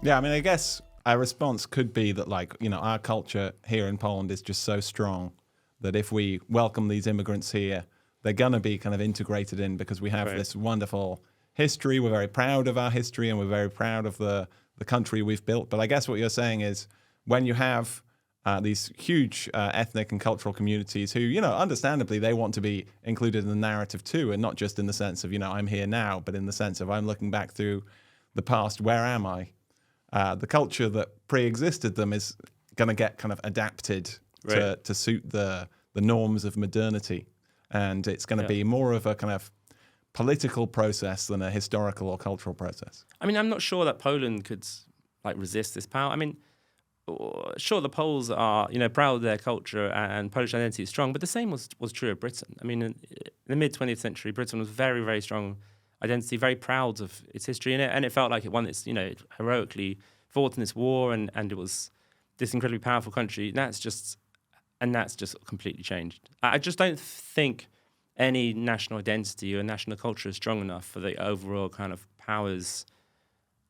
Yeah, I mean, I guess our response could be that, like, our culture here in Poland is just so strong that if we welcome these immigrants here, they're going to be kind of integrated in because we have this wonderful history. We're very proud of our history and we're very proud of the country we've built. But I guess what you're saying is when you have these huge ethnic and cultural communities who, understandably, they want to be included in the narrative too, and not just in the sense of, I'm here now, but in the sense of I'm looking back through the past, where am I? The culture that pre-existed them is going to get kind of adapted to suit the norms of modernity. And it's going to be more of a kind of political process than a historical or cultural process. I mean, I'm not sure that Poland could resist this power. I mean, sure, the Poles are, proud of their culture and Polish identity is strong, but the same was true of Britain. I mean, in the mid-20th century, Britain was very, very strong identity, very proud of its history, and it felt like it won its, it heroically fought in this war, and it was this incredibly powerful country. That's just completely changed. I just don't think any national identity or national culture is strong enough for the overall kind of powers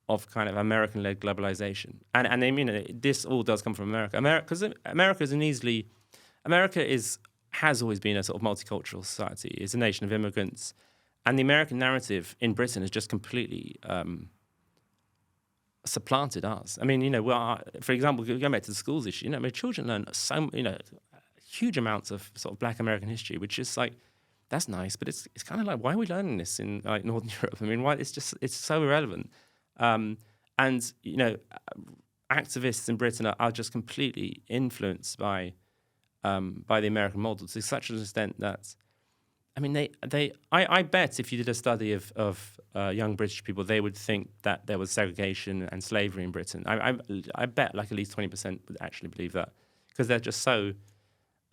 of kind of American-led globalization. And I mean, this all does come from America. Because America has always been a sort of multicultural society. It's a nation of immigrants. And the American narrative in Britain has just completely supplanted us. I mean, for example, going back to the schools issue, children learn huge amounts of sort of Black American history, which is like, that's nice, but it's kind of like, why are we learning this in like Northern Europe? I mean, why? It's so irrelevant. And activists in Britain are just completely influenced by the American model to such an extent that, I mean, I bet if you did a study of young British people, they would think that there was segregation and slavery in Britain. I bet like at least 20% would actually believe that because they're just so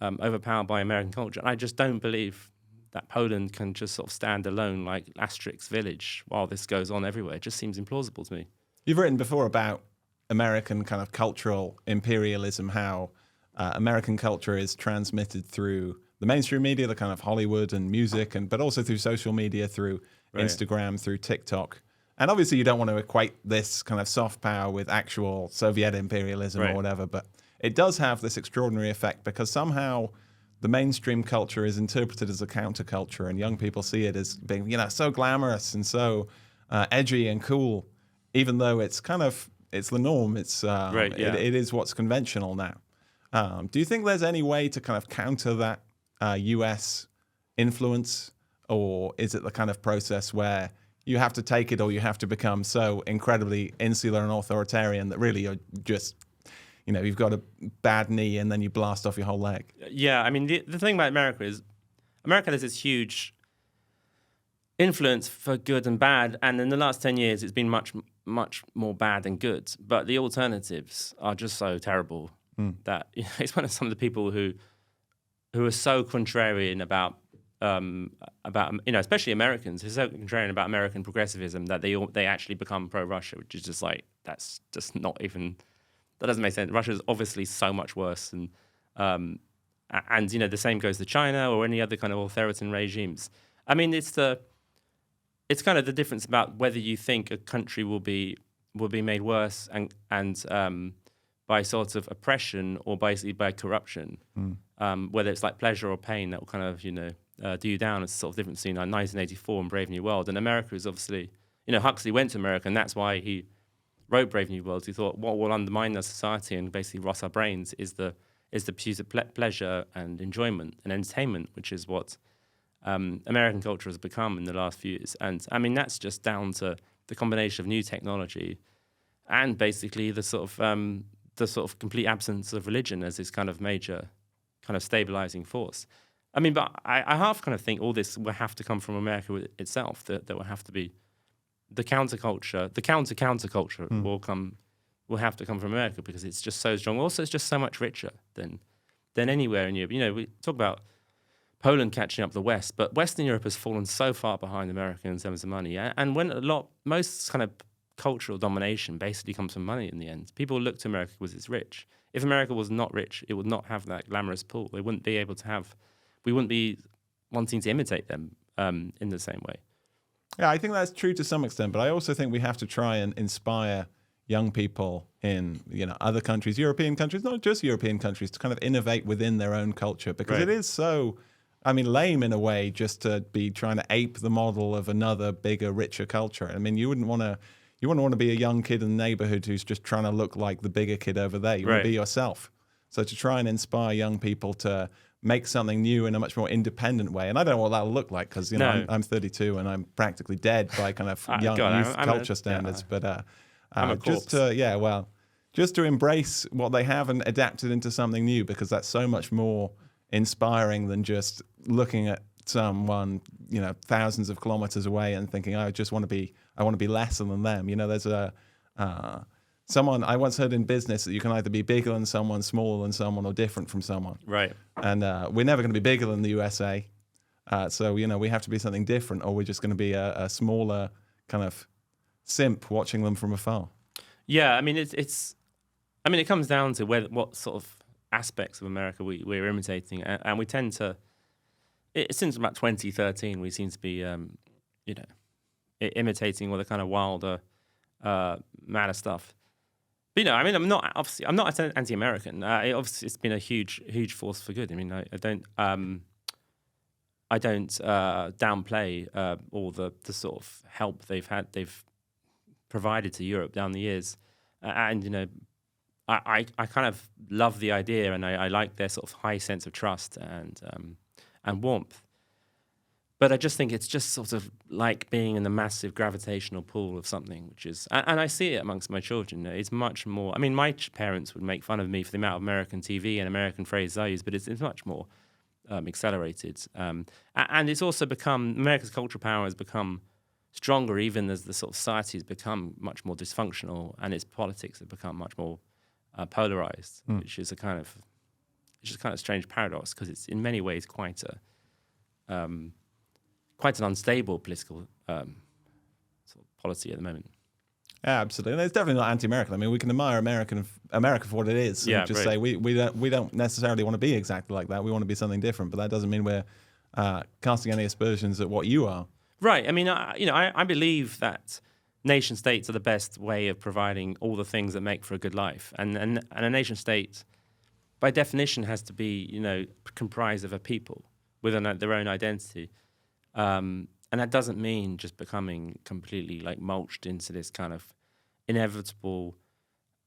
overpowered by American culture. And I just don't believe that Poland can just sort of stand alone like Asterix Village while this goes on everywhere. It just seems implausible to me. You've written before about American kind of cultural imperialism, how American culture is transmitted through the mainstream media, the kind of Hollywood and music, but also through social media, through Instagram, through TikTok. And obviously you don't want to equate this kind of soft power with actual Soviet imperialism or whatever, but it does have this extraordinary effect because somehow the mainstream culture is interpreted as a counterculture, and young people see it as being, so glamorous and so edgy and cool, even though it's the norm. It's it is what's conventional now. Do you think there's any way to kind of counter that US influence, or is it the kind of process where you have to take it or you have to become so incredibly insular and authoritarian that really you're just, you've got a bad knee and then you blast off your whole leg? Yeah, I mean, the thing about America is America has this huge influence for good and bad, and in the last 10 years it's been much, much more bad than good. But the alternatives are just so terrible that it's one of some of the people who are so contrarian about especially Americans, who are so contrarian about American progressivism that they actually become pro-Russia, which is just like, that's just not even, that doesn't make sense. Russia is obviously so much worse, and the same goes to China or any other kind of authoritarian regimes. I mean, it's kind of the difference about whether you think a country will be made worse and by sort of oppression or basically by corruption, whether it's like pleasure or pain that will kind of do you down. It's a sort of different scene like 1984 and Brave New World. And America is obviously, Huxley went to America, and that's why he wrote Brave New World. He thought what will undermine our society and basically rot our brains is the pursuit of pleasure and enjoyment and entertainment, which is what American culture has become in the last few years. And I mean, that's just down to the combination of new technology and basically the sort of complete absence of religion as this kind of major kind of stabilizing force. I mean, but I half kind of think all this will have to come from America itself, that will have to be the counterculture, the counterculture will have to come from America because it's just so strong. Also, it's just so much richer than anywhere in Europe. We talk about Poland catching up the West, but Western Europe has fallen so far behind America in terms of money. And when most kind of cultural domination basically comes from money in the end. People look to America because it's rich. If America was not rich, it would not have that glamorous pull. We wouldn't be wanting to imitate them in the same way. Yeah, I think that's true to some extent, but I also think we have to try and inspire young people in other countries, European countries, not just European countries, to kind of innovate within their own culture, because it is so, I mean, lame in a way just to be trying to ape the model of another bigger, richer culture. I mean, you wouldn't want to be a young kid in the neighborhood who's just trying to look like the bigger kid over there. You want to be yourself. So to try and inspire young people to make something new in a much more independent way. And I don't know what that'll look like, because I'm 32 and I'm practically dead by kind of youth culture standards. But I'm a just to embrace what they have and adapt it into something new, because that's so much more inspiring than just looking at someone thousands of kilometers away and thinking, I want to be lesser than them. There's someone I once heard in business that you can either be bigger than someone, smaller than someone, or different from someone. Right. And we're never going to be bigger than the USA. So we have to be something different, or we're just going to be a smaller kind of simp watching them from afar. Yeah, I mean it comes down to what sort of aspects of America we're imitating, and we tend to. Since about 2013, we seem to be imitating all the kind of wilder, madder stuff. But I'm not anti-American. It's been a huge force for good. I mean, I don't downplay all the sort of help they've provided to Europe down the years, and I kind of love the idea, and I like their sort of high sense of trust and warmth. But I just think it's just sort of like being in the massive gravitational pull of something, which is, and I see it amongst my children. It's much more. I mean, my parents would make fun of me for the amount of American TV and American phrases I use, but it's much more accelerated. And it's also become, America's cultural power has become stronger even as the sort of society has become much more dysfunctional, and its politics have become much more polarized, which is a kind of strange paradox, because it's in many ways quite an unstable political sort of policy at the moment. Yeah, absolutely. And it's definitely not anti-American. I mean, we can admire America for what it is. And just say we don't necessarily want to be exactly like that. We want to be something different, but that doesn't mean we're casting any aspersions at what you are. Right. I mean, I believe that nation states are the best way of providing all the things that make for a good life, and a nation state, by definition, has to be comprised of a people with their own identity. And that doesn't mean just becoming completely like mulched into this kind of inevitable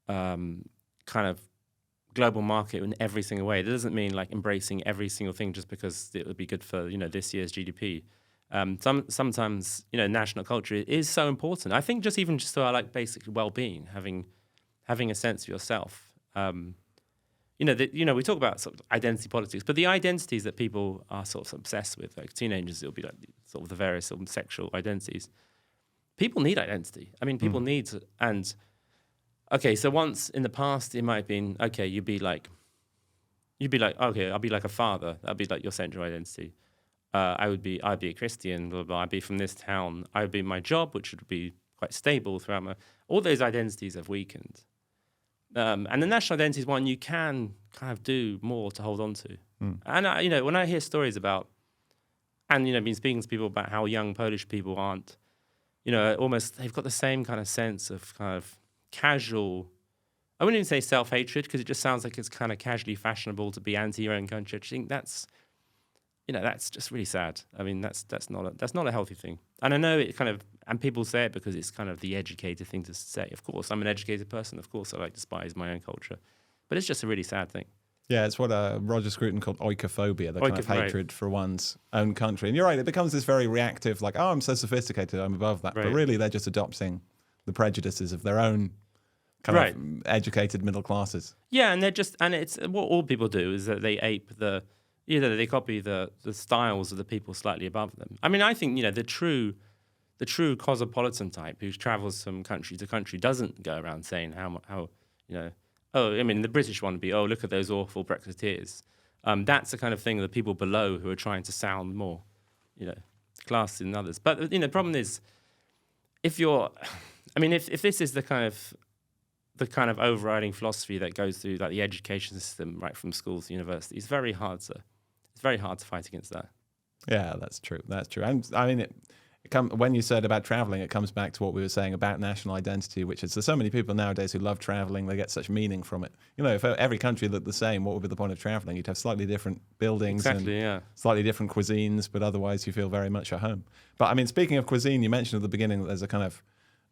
kind of global market in every single way. It doesn't mean like embracing every single thing just because it would be good for this year's GDP. Sometimes national culture is so important. I think just to our like basic well-being, having a sense of yourself. We talk about sort of identity politics, but the identities that people are sort of obsessed with, like teenagers, it'll be like sort of the various sort of sexual identities. People need identity. I mean, people need to, and okay, so once in the past it might have been, okay, you'd be like, okay, I'll be like a father. That'd be like your central identity. I'd be a Christian, blah, blah, I'd be from this town. I would be my job, which would be quite stable throughout all those identities have weakened. And the national identity is one you can kind of do more to hold on to. And, when I hear stories about, and, been speaking to people about how young Polish people aren't, almost, they've got the same kind of sense of kind of casual, I wouldn't even say self-hatred, because it just sounds like it's kind of casually fashionable to be anti your own country. I think that's just really sad. I mean, that's not a healthy thing. And I know it kind of, and people say it because it's kind of the educated thing to say. Of course, I'm an educated person. Of course, I despise my own culture. But it's just a really sad thing. Yeah, it's what Roger Scruton called oikophobia, the kind of hatred for one's own country. And you're right, it becomes this very reactive, like, oh, I'm so sophisticated, I'm above that. Right. But really, they're just adopting the prejudices of their own kind of educated middle classes. Yeah, and it's what all people do is that they ape they copy the styles of the people slightly above them. I mean, I think, the true cosmopolitan type who travels from country to country doesn't go around saying how the British one would be, oh, look at those awful Brexiteers. That's the kind of thing that people below who are trying to sound more, classy than others. But, the problem is, if this is the kind of overriding philosophy that goes through like the education system, right from schools to university, it's very hard to fight against that. Yeah, that's true. And I mean, when you said about traveling, it comes back to what we were saying about national identity, which is there's so many people nowadays who love traveling. They get such meaning from it. You know, if every country looked the same, what would be the point of traveling? You'd have slightly different buildings and slightly different cuisines, but otherwise you feel very much at home. But I mean, speaking of cuisine, you mentioned at the beginning that there's a kind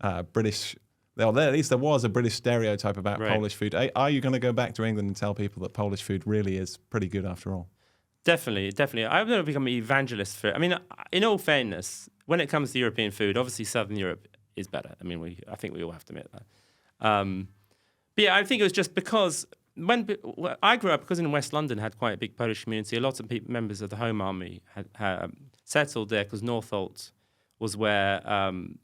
of British, well, at least there was a British stereotype about Polish food. Are you going to go back to England and tell people that Polish food really is pretty good after all? Definitely. I'm going to become an evangelist for it. I mean, in all fairness, when it comes to European food, obviously Southern Europe is better. I mean, I think we all have to admit that. But yeah, I think it was just because when I grew up, because in West London had quite a big Polish community, a lot of members of the Home Army had settled there because Northolt was where,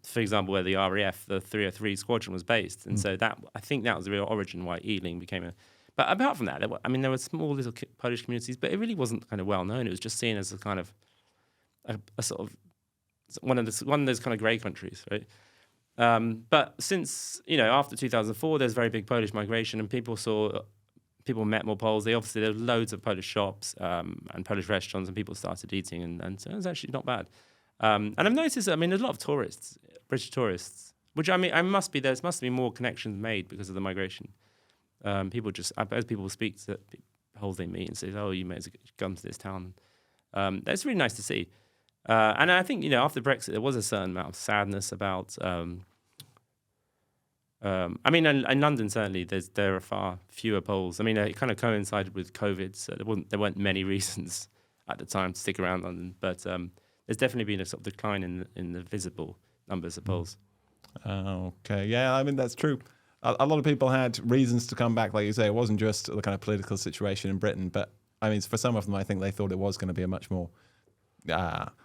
for example, where the RAF, the 303 Squadron was based. And so I think that was the real origin why Ealing became a... But apart from that, there were small little Polish communities, but it really wasn't kind of well known. It was just seen as a kind of a sort of one of those kind of grey countries, right? But since after 2004, there's very big Polish migration, and people met more Poles. There were loads of Polish shops and Polish restaurants, and people started eating, and so it was actually not bad. And I've noticed, I mean, there's a lot of tourists, British tourists, which I mean, there must be more connections made because of the migration. People as people speak to Poles they meet and say, "Oh, you may as well come to this town." That's really nice to see. And I think after Brexit, there was a certain amount of sadness about. I mean, in London certainly, there are far fewer Poles. I mean, it kind of coincided with COVID, so there weren't many reasons at the time to stick around London. But there's definitely been a sort of decline in the visible numbers of Poles. Okay, yeah, I mean that's true. A lot of people had reasons to come back, like you say. It wasn't just the kind of political situation in Britain, but I mean, for some of them, I think they thought it was going to be a much more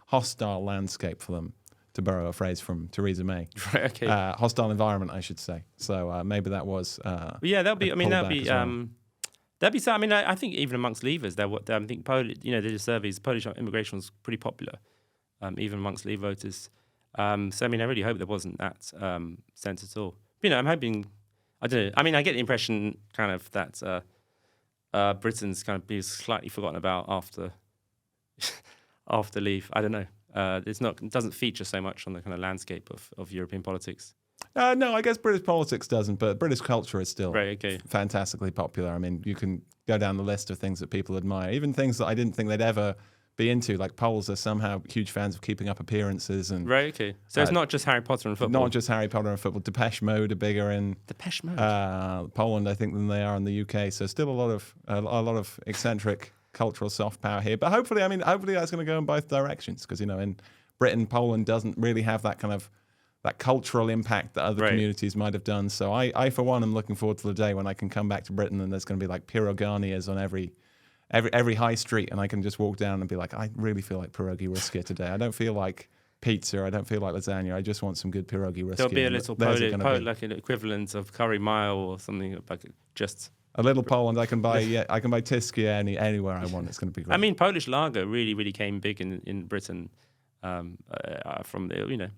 hostile landscape for them, to borrow a phrase from Theresa May. Right. Okay. Hostile environment, I should say. So maybe that was. That'd be sad. I mean, I think even amongst Leavers, I think they did surveys. Polish immigration was pretty popular, even amongst Leave voters. So I mean, I really hope there wasn't that sense at all. But, I'm hoping. I don't know. I mean, I get the impression kind of that Britain's kind of being slightly forgotten about after Leave. I don't know. It doesn't feature so much on the kind of landscape of European politics. No, I guess British politics doesn't, but British culture is still fantastically popular. I mean, you can go down the list of things that people admire, even things that I didn't think they'd ever be into, like Poles are somehow huge fans of keeping up appearances. And so it's not just Harry Potter and football. Not just Harry Potter and football. Depeche Mode are bigger in Poland, I think, than they are in the UK. So still a lot of eccentric cultural soft power here. But hopefully that's going to go in both directions, because in Britain, Poland doesn't really have that kind of that cultural impact that other communities might have done. So I for one am looking forward to the day when I can come back to Britain and there's going to be like pieroganias on every high street, and I can just walk down and be like, I really feel like pierogi ruska today. I don't feel like pizza. I don't feel like lasagna. I just want some good pierogi ruska. There'll be a little like an equivalent of curry mile or something, like just a little Poland. I can buy Tiskia anywhere I want. It's going to be great. I mean, Polish lager really, really came big in Britain from the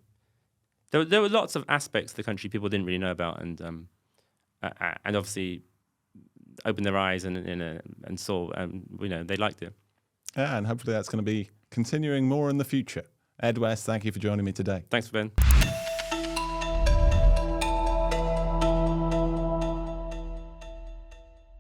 there were lots of aspects of the country people didn't really know about, and obviously opened their eyes and saw, they liked it. Yeah, and hopefully that's going to be continuing more in the future. Ed West, thank you for joining me today. Thanks, Ben.